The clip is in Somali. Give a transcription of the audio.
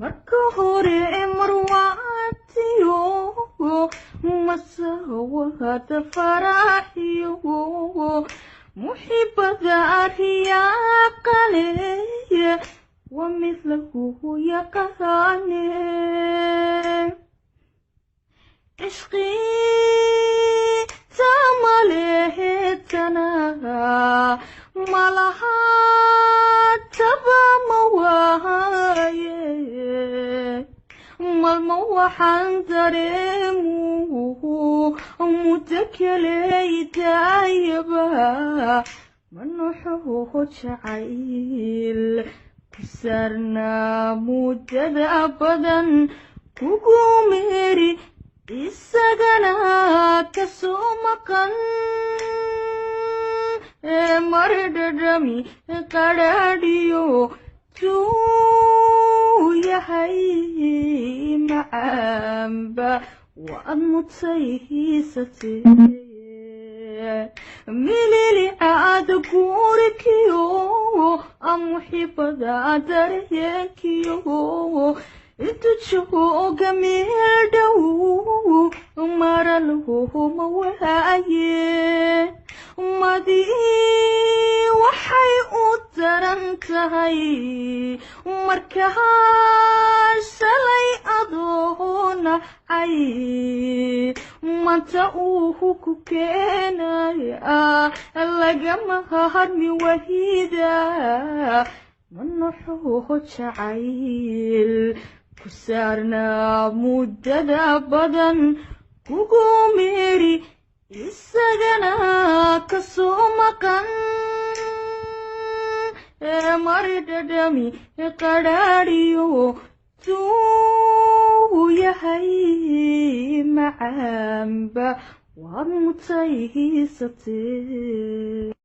marka hore marwaatiyo masawada faraxiyo muxibada ariyaa qaleeye wamithlahu yaqaane ishqi tamalehetana malaha taba mawaye malma waxaan dareemuhu mutakeleytayaba manaxuhu jacayl kusarnaa muddada badan kugu meeri isagana kasoo maqan mardhadhami qadhaadhiyo tuu yahay macaanba waad mutaysatee milili aada guurikiyo amuxibada daryeelkiyo intu jooga meel dhow maralhuma waaye madii waxay u daran tahay markaa shalay adoona ay manta uu ku keenaya lagama harmi wahida manaxuhu jacayl kusaarnaa muddada badan kugu meeri isagana kasoo maqan mardhadhami qadhaadhiyo tuu yahay macaanba waad mutaysatee